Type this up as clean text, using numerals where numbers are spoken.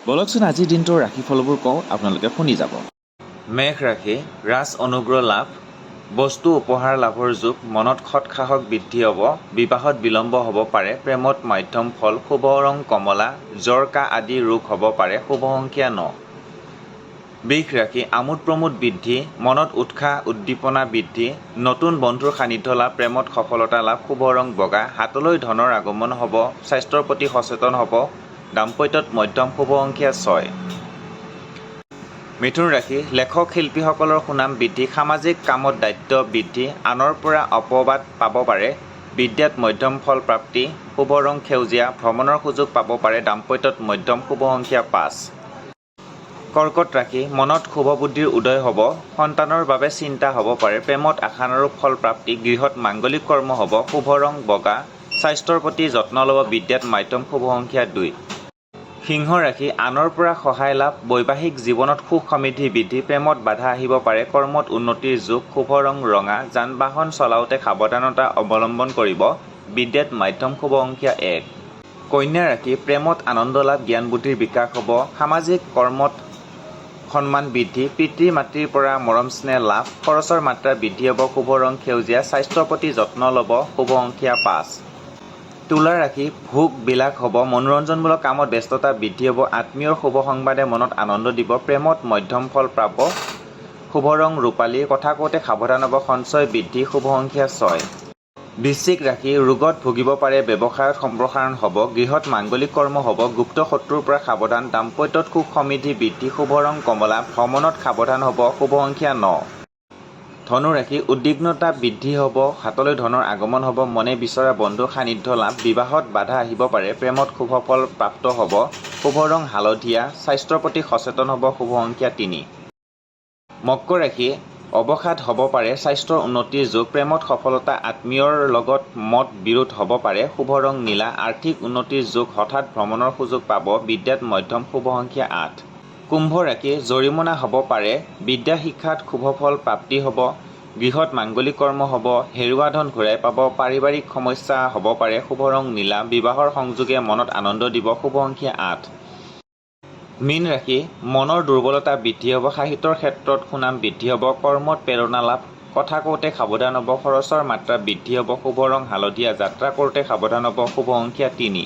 বলকচোন আজিৰ দিনটোৰ ৰাশিফলবোৰ কওঁ, আপোনালোকে শুনি যাব। মেঘ ৰাশি, ৰাজ অনুগ্ৰহ লাভ, বস্তু উপহাৰ লাভৰ যোগ, মনত সৎসাহস বৃদ্ধি হ'ব, বিবাহত বিলম্ব হ'ব পাৰে, প্ৰেমত মধ্যম ফল, শুভ ৰং কমলা, জ্বৰ কাহ আদি ৰোগ হ'ব পাৰে, শুভ সংখ্যা 9। বৃষ ৰাশি, আমোদ প্ৰমোদ বৃদ্ধি, মনত উৎসাহ উদ্দীপনা বৃদ্ধি, নতুন বন্ধুৰ সান্নিধ্য লাভ, প্ৰেমত সফলতা লাভ, শুভ ৰং বগা, হাতলৈ ধনৰ আগমন হ'ব, স্বাস্থ্যৰ প্ৰতি সচেতন হ'ব, দাম্পত্যত মধ্যম, শুভ সংখ্যা 6। মিথুন ৰাশি, লেখক শিল্পীসকলৰ সুনাম বৃদ্ধি, সামাজিক কামত দায়িত্ব বৃদ্ধি, আনৰ পৰা অপবাদ পাব পাৰে, বিদ্যাত মধ্যম ফল প্ৰাপ্তি, শুভ ৰং সেউজীয়া, ভ্ৰমণৰ সুযোগ পাব পাৰে, দাম্পত্যত মধ্যম, শুভ সংখ্যা 5। কৰ্কট ৰাশি, মনত শুভ বুদ্ধিৰ উদয় হ'ব, সন্তানৰ বাবে চিন্তা হ'ব পাৰে, প্ৰেমত আশানুৰূপ ফল প্ৰাপ্তি, গৃহত মাংগলিক কৰ্ম হ'ব, শুভ ৰং বগা, স্বাস্থ্যৰ প্ৰতি যত্ন ল'ব, বিদ্যাত মাধ্যম, শুভ সংখ্যা 2। সিংহ ৰাশি, আনৰ পৰা সহায় লাভ, বৈবাহিক জীৱনত সুখ সমৃদ্ধি বৃদ্ধি, প্ৰেমত বাধা আহিব পাৰে, কৰ্মত উন্নতিৰ যোগ, শুভ ৰং ৰঙা, যান বাহন চলাওঁতে সাৱধানতা অৱলম্বন কৰিব, বিদ্যাত মাধ্যম, শুভ সংখ্যা 1। কন্যা ৰাশি, প্ৰেমত আনন্দ লাভ, জ্ঞান বুদ্ধিৰ বিকাশ হ'ব, সামাজিক কৰ্মত সন্মান বৃদ্ধি, পিতৃ মাতৃৰ পৰা মৰম স্নেহ লাভ, খৰচৰ মাত্ৰা বৃদ্ধি হ'ব, শুভ ৰং সেউজীয়া, স্বাস্থ্যৰ প্ৰতি যত্ন ল'ব, শুভ সংখ্যা 5। তুলা ৰাশি, ভোগ বিলাস হ'ব, মনোৰঞ্জনমূলক কামত ব্যস্ততা বৃদ্ধি হ'ব, আত্মীয়ৰ শুভ সংবাদে মনত আনন্দ দিব, প্ৰেমত মধ্যম ফল পাব, শুভ ৰং ৰূপালী, কথা কওঁতে সাৱধান হ'ব, সঞ্চয় বৃদ্ধি, শুভ সংখ্যা 6। বৃশ্চিক ৰাশি, ৰোগত ভুগিব পাৰে, ব্যৱসায়ত সম্প্ৰসাৰণ হ'ব, গৃহত মাংগলিক কৰ্ম হ'ব, গুপ্ত শত্ৰুৰ পৰা সাৱধান, দাম্পত্যত সুখ সমৃদ্ধি বৃদ্ধি, শুভ ৰং কমলা, ভ্ৰমণত সাৱধান হ'ব, শুভ সংখ্যা 9। ধনু ৰাশি, উদ্বিগ্নতা বৃদ্ধি হ'ব, হাতলৈ ধনৰ আগমন হ'ব, মনে বিচৰা বন্ধুৰ সান্নিধ্য লাভ, বিবাহত বাধা আহিব পাৰে, প্ৰেমত শুভ ফল প্ৰাপ্ত হ'ব, শুভ ৰং হালধীয়া, স্বাস্থ্যৰ প্ৰতি সচেতন হ'ব, শুভ সংখ্যা 3। মকৰ ৰাশি, অৱসাদ হ'ব পাৰে, স্বাস্থ্যৰ উন্নতিৰ যোগ, প্ৰেমত সফলতা, আত্মীয়ৰ লগত মত বিৰোধ হ'ব পাৰে, শুভ ৰং নীলা, আৰ্থিক উন্নতিৰ যোগ, হঠাৎ ভ্ৰমণৰ সুযোগ পাব, বিদ্যাত মধ্যম, শুভ সংখ্যা 8। কুম্ভ ৰাশি, জৰিমনা হ'ব পাৰে, বিদ্যা শিক্ষাত শুভ ফল প্ৰাপ্তি হ'ব, গৃহত মাংগলিক কৰ্ম হ'ব, হেৰুৱা ধন ঘূৰাই পাব, পাৰিবাৰিক সমস্যা হ'ব পাৰে, শুভ ৰং নীলা, বিবাহৰ সংযোগে মনত আনন্দ দিব, শুভ সংখ্যা 8। মীন ৰাশি, মনৰ দুৰ্বলতা বৃদ্ধি হ'ব, সাহিত্যৰ ক্ষেত্ৰত সুনাম বৃদ্ধি হ'ব, কৰ্মত প্ৰেৰণা লাভ, কথা কওঁতে সাৱধান হ'ব, খৰচৰ মাত্ৰা বৃদ্ধি হ'ব, শুভ ৰং হালধীয়া, যাত্ৰা কৰোঁতে সাৱধান হ'ব, শুভ সংখ্যা 3।